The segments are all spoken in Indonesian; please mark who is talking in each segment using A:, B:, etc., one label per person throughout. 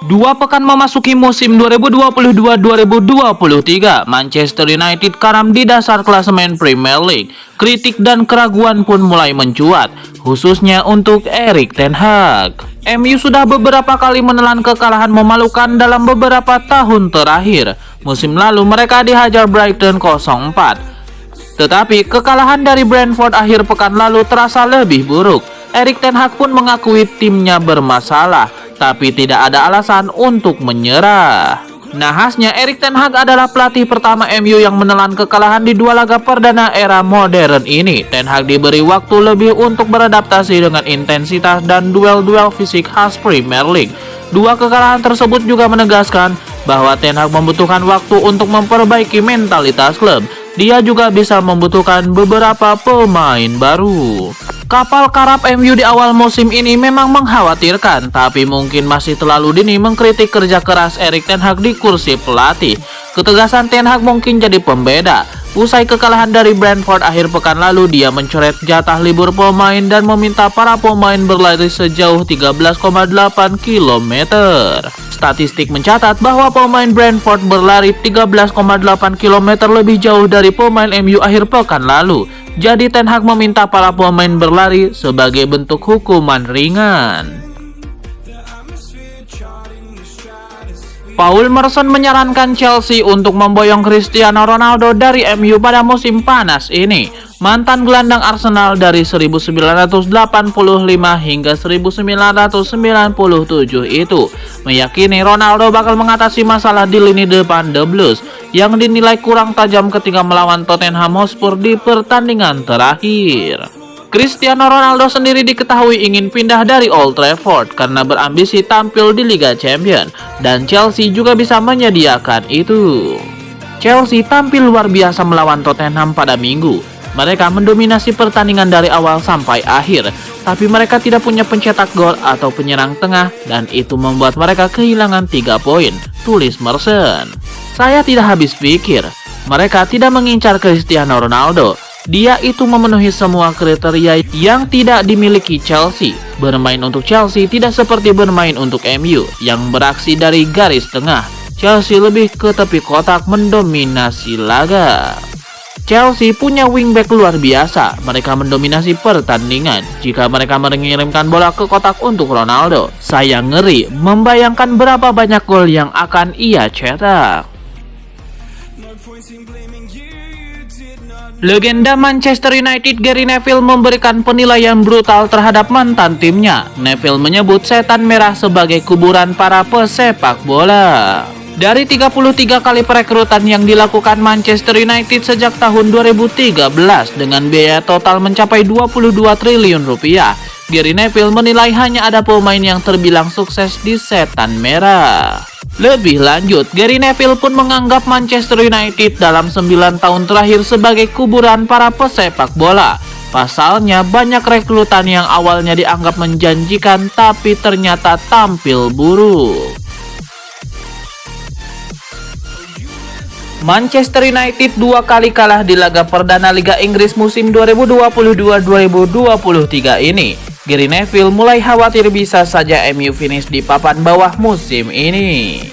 A: Dua pekan memasuki musim 2022-2023, Manchester United karam di dasar klasemen Premier League. Kritik dan keraguan pun mulai mencuat, khususnya untuk Erik ten Hag. MU sudah beberapa kali menelan kekalahan memalukan dalam beberapa tahun terakhir. Musim lalu mereka dihajar Brighton 0-4. Tetapi kekalahan dari Brentford akhir pekan lalu terasa lebih buruk. Erik ten Hag pun mengakui timnya bermasalah, tapi tidak ada alasan untuk menyerah. Nahasnya, Erik ten Hag adalah pelatih pertama MU yang menelan kekalahan di dua laga perdana era modern ini. Ten Hag diberi waktu lebih untuk beradaptasi dengan intensitas dan duel-duel fisik khas Premier League. Dua kekalahan tersebut juga menegaskan bahwa Ten Hag membutuhkan waktu untuk memperbaiki mentalitas klub. Dia juga bisa membutuhkan beberapa pemain baru. Kapal karap MU di awal musim ini memang mengkhawatirkan, tapi mungkin masih terlalu dini mengkritik kerja keras Erik ten Hag di kursi pelatih. Ketegasan Ten Hag mungkin jadi pembeda. Usai kekalahan dari Brentford akhir pekan lalu, dia mencoret jatah libur pemain dan meminta para pemain berlari sejauh 13,8 km. Statistik mencatat bahwa pemain Brentford berlari 13,8 km lebih jauh dari pemain MU akhir pekan lalu. Jadi Ten Hag meminta para pemain berlari sebagai bentuk hukuman ringan. Paul Merson menyarankan Chelsea untuk memboyong Cristiano Ronaldo dari MU pada musim panas ini. Mantan gelandang Arsenal dari 1985 hingga 1997 itu meyakini Ronaldo bakal mengatasi masalah di lini depan The Blues yang dinilai kurang tajam ketika melawan Tottenham Hotspur di pertandingan terakhir. Cristiano Ronaldo sendiri diketahui ingin pindah dari Old Trafford karena berambisi tampil di Liga Champions, dan Chelsea juga bisa menyediakan itu. Chelsea tampil luar biasa melawan Tottenham pada Minggu. Mereka mendominasi pertandingan dari awal sampai akhir, tapi mereka tidak punya pencetak gol atau penyerang tengah, dan itu membuat mereka kehilangan 3 poin, tulis Merson. Saya tidak habis pikir, mereka tidak mengincar Cristiano Ronaldo. Dia itu memenuhi semua kriteria yang tidak dimiliki Chelsea. Bermain untuk Chelsea tidak seperti bermain untuk MU yang beraksi dari garis tengah. Chelsea lebih ke tepi kotak mendominasi laga. Chelsea punya wingback luar biasa. Mereka mendominasi pertandingan. Jika mereka mengirimkan bola ke kotak untuk Ronaldo, saya ngeri membayangkan berapa banyak gol yang akan ia cetak. Legenda Manchester United Gary Neville memberikan penilaian brutal terhadap mantan timnya. Neville menyebut setan merah sebagai kuburan para pesepak bola. Dari 33 kali perekrutan yang dilakukan Manchester United sejak tahun 2013 dengan biaya total mencapai 22 triliun rupiah, Gary Neville menilai hanya ada pemain yang terbilang sukses di setan merah. Lebih lanjut, Gary Neville pun menganggap Manchester United dalam 9 tahun terakhir sebagai kuburan para pesepak bola. Pasalnya, banyak rekrutan yang awalnya dianggap menjanjikan tapi ternyata tampil buruk. Manchester United 2 kali kalah di laga perdana Liga Inggris musim 2022-2023 ini. Gary Neville mulai khawatir bisa saja MU finish di papan bawah musim ini.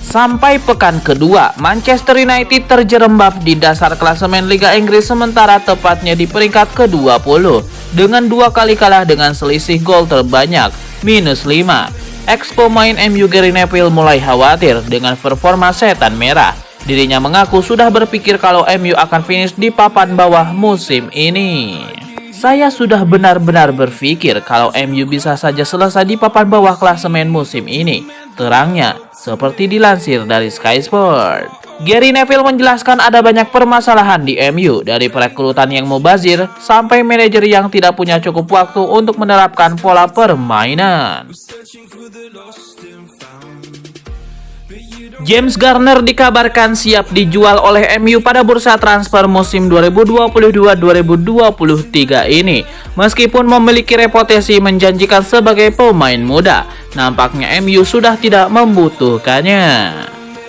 A: Sampai pekan kedua, Manchester United terjerembab di dasar klasemen Liga Inggris sementara tepatnya di peringkat ke-20 dengan 2 kali kalah dengan selisih gol terbanyak, -5. Ex-pemain MU Gary Neville mulai khawatir dengan performa setan merah. Dirinya mengaku sudah berpikir kalau MU akan finish di papan bawah musim ini. Saya sudah benar-benar berpikir kalau MU bisa saja selesai di papan bawah klasemen musim ini, terangnya, seperti dilansir dari Sky Sport. Gary Neville menjelaskan ada banyak permasalahan di MU, dari perekrutan yang mubazir sampai manajer yang tidak punya cukup waktu untuk menerapkan pola permainan. James Garner dikabarkan siap dijual oleh MU pada bursa transfer musim 2022-2023 ini. Meskipun memiliki reputasi menjanjikan sebagai pemain muda, nampaknya MU sudah tidak membutuhkannya.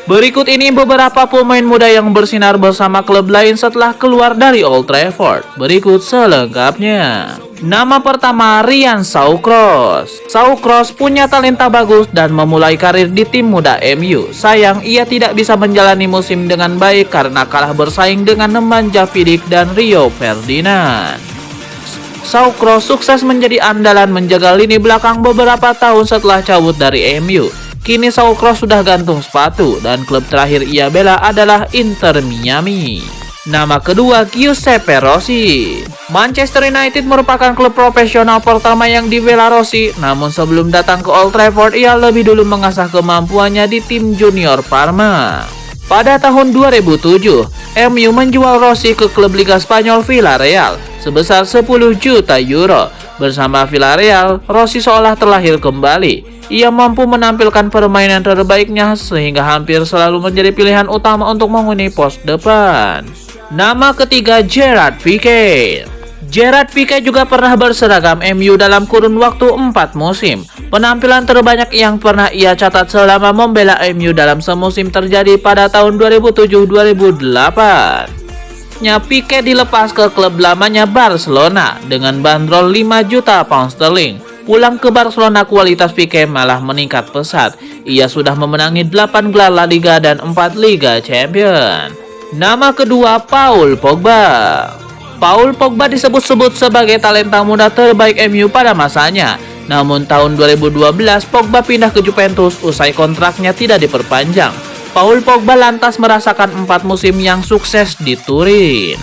A: Berikut ini beberapa pemain muda yang bersinar bersama klub lain setelah keluar dari Old Trafford. Berikut selengkapnya. Nama pertama, Ryan Shawcross. Shawcross punya talenta bagus dan memulai karir di tim muda MU. Sayang, ia tidak bisa menjalani musim dengan baik karena kalah bersaing dengan Nemanja Vidic dan Rio Ferdinand. Shawcross sukses menjadi andalan menjaga lini belakang beberapa tahun setelah cabut dari MU. Kini Shawcross sudah gantung sepatu dan klub terakhir ia bela adalah Inter Miami. Nama kedua, Giuseppe Rossi. Manchester United merupakan klub profesional pertama yang dibela Rossi, namun sebelum datang ke Old Trafford ia lebih dulu mengasah kemampuannya di tim junior Parma. Pada tahun 2007, MU menjual Rossi ke klub Liga Spanyol Villarreal sebesar 10 juta euro. Bersama Villarreal, Rossi seolah terlahir kembali. Ia mampu menampilkan permainan terbaiknya sehingga hampir selalu menjadi pilihan utama untuk menghuni pos depan. Nama ketiga, Gerard Piqué. Gerard Piqué juga pernah berseragam MU dalam kurun waktu 4 musim. Penampilan terbanyak yang pernah ia catat selama membela MU dalam semusim terjadi pada tahun 2007-2008. Piqué dilepas ke klub lamanya Barcelona dengan bandrol 5 juta pound sterling. Pulang ke Barcelona, kualitas Piqué malah meningkat pesat. Ia sudah memenangi 8 gelar La Liga dan 4 Liga Champions. Nama kedua, Paul Pogba. Paul Pogba disebut-sebut sebagai talenta muda terbaik MU pada masanya. Namun tahun 2012 Pogba pindah ke Juventus usai kontraknya tidak diperpanjang. Paul Pogba lantas merasakan 4 musim yang sukses di Turin.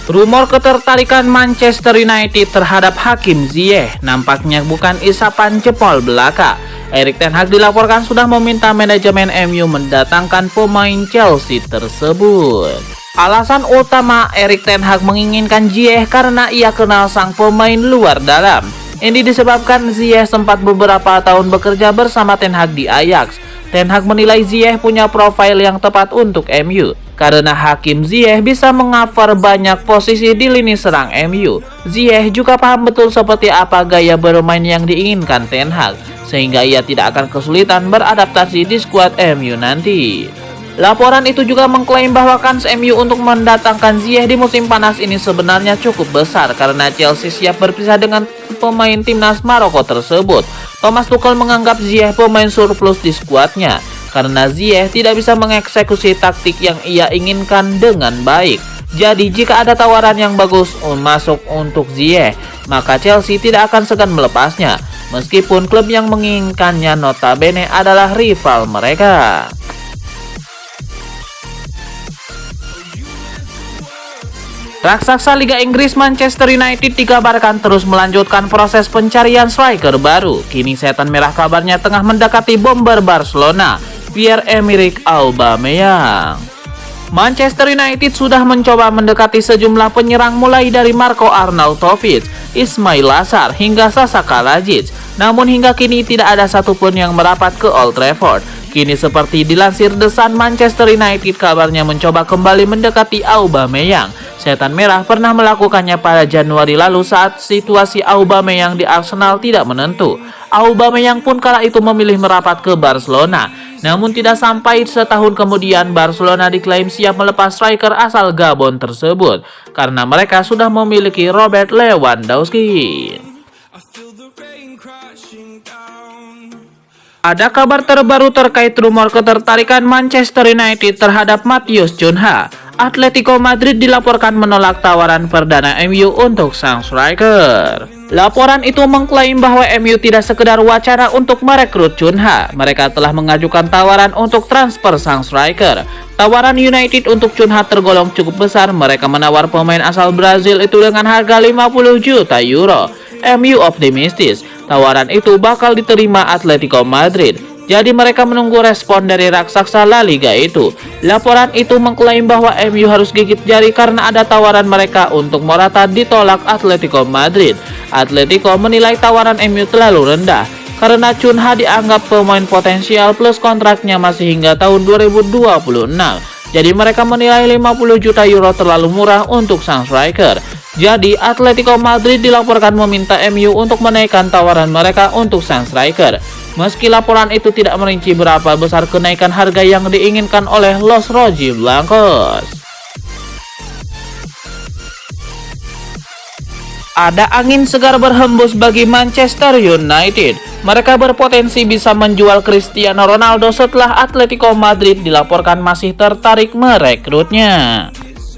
A: Rumor ketertarikan Manchester United terhadap Hakim Ziyech nampaknya bukan isapan jempol belaka. Erik ten Hag dilaporkan sudah meminta manajemen MU mendatangkan pemain Chelsea tersebut. Alasan utama Erik ten Hag menginginkan Ziyech karena ia kenal sang pemain luar dalam. Ini disebabkan Ziyech sempat beberapa tahun bekerja bersama ten Hag di Ajax. Ten Hag menilai Ziyech punya profil yang tepat untuk MU. Karena Hakim Ziyech bisa mengcover banyak posisi di lini serang MU. Ziyech juga paham betul seperti apa gaya bermain yang diinginkan ten Hag, sehingga ia tidak akan kesulitan beradaptasi di skuad MU nanti. Laporan itu juga mengklaim bahwa kans MU untuk mendatangkan Ziyech di musim panas ini sebenarnya cukup besar karena Chelsea siap berpisah dengan pemain timnas Maroko tersebut. Thomas Tuchel menganggap Ziyech pemain surplus di skuadnya karena Ziyech tidak bisa mengeksekusi taktik yang ia inginkan dengan baik. Jadi jika ada tawaran yang bagus masuk untuk Ziyech, maka Chelsea tidak akan segan melepasnya, meskipun klub yang menginginkannya notabene adalah rival mereka. Raksasa Liga Inggris Manchester United dikabarkan terus melanjutkan proses pencarian striker baru. Kini setan merah kabarnya tengah mendekati bomber Barcelona, Pierre-Emerick Aubameyang. Manchester United sudah mencoba mendekati sejumlah penyerang mulai dari Marco Arnautovic, Ismail Lassar hingga Sasa Kalajic. Namun hingga kini tidak ada satupun yang merapat ke Old Trafford. Kini seperti dilansir The Sun, Manchester United kabarnya mencoba kembali mendekati Aubameyang. Setan merah pernah melakukannya pada Januari lalu saat situasi Aubameyang di Arsenal tidak menentu. Aubameyang pun kala itu memilih merapat ke Barcelona. Namun tidak sampai setahun kemudian Barcelona diklaim siap melepas striker asal Gabon tersebut karena mereka sudah memiliki Robert Lewandowski. Ada kabar terbaru terkait rumor ketertarikan Manchester United terhadap Matheus Cunha. Atletico Madrid dilaporkan menolak tawaran perdana MU untuk sang striker. Laporan itu mengklaim bahwa MU tidak sekedar wacana untuk merekrut Cunha. Mereka telah mengajukan tawaran untuk transfer sang striker. Tawaran United untuk Cunha tergolong cukup besar. Mereka menawar pemain asal Brazil itu dengan harga 50 juta euro. MU optimistis tawaran itu bakal diterima Atletico Madrid. Jadi mereka menunggu respon dari raksasa La Liga itu. Laporan itu mengklaim bahwa MU harus gigit jari karena ada tawaran mereka untuk Morata ditolak Atletico Madrid. Atletico menilai tawaran MU terlalu rendah karena Cunha dianggap pemain potensial plus kontraknya masih hingga tahun 2026. Jadi mereka menilai 50 juta euro terlalu murah untuk sang striker. Jadi Atletico Madrid dilaporkan meminta MU untuk menaikkan tawaran mereka untuk sang striker. Meski laporan itu tidak merinci berapa besar kenaikan harga yang diinginkan oleh Los Rojiblancos. Ada angin segar berhembus bagi Manchester United. Mereka berpotensi bisa menjual Cristiano Ronaldo setelah Atletico Madrid dilaporkan masih tertarik merekrutnya.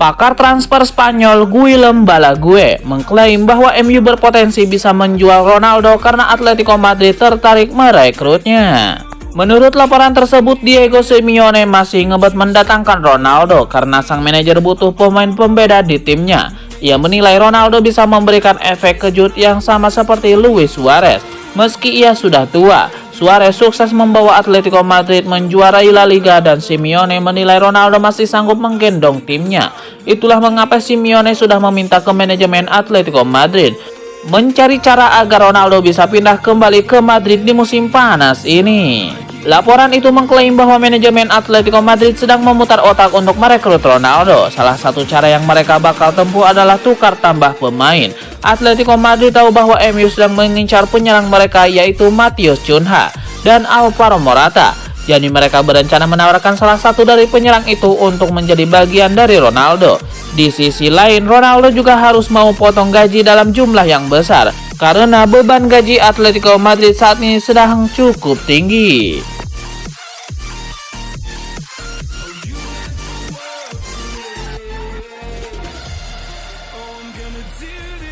A: Pakar transfer Spanyol Guillem Balague mengklaim bahwa MU berpotensi bisa menjual Ronaldo karena Atletico Madrid tertarik merekrutnya. Menurut laporan tersebut, Diego Simeone masih ngebet mendatangkan Ronaldo karena sang manajer butuh pemain pembeda di timnya. Ia menilai Ronaldo bisa memberikan efek kejut yang sama seperti Luis Suarez. Meski ia sudah tua, Suarez sukses membawa Atletico Madrid menjuarai La Liga dan Simeone menilai Ronaldo masih sanggup menggendong timnya. Itulah mengapa Simeone sudah meminta ke manajemen Atletico Madrid mencari cara agar Ronaldo bisa pindah kembali ke Madrid di musim panas ini. Laporan itu mengklaim bahwa manajemen Atletico Madrid sedang memutar otak untuk merekrut Ronaldo. Salah satu cara yang mereka bakal tempuh adalah tukar tambah pemain. Atletico Madrid tahu bahwa MU sedang mengincar penyerang mereka yaitu Matheus Cunha dan Alvaro Morata. Jadi mereka berencana menawarkan salah satu dari penyerang itu untuk menjadi bagian dari Ronaldo. Di sisi lain, Ronaldo juga harus mau potong gaji dalam jumlah yang besar karena beban gaji Atletico Madrid saat ini sedang cukup tinggi.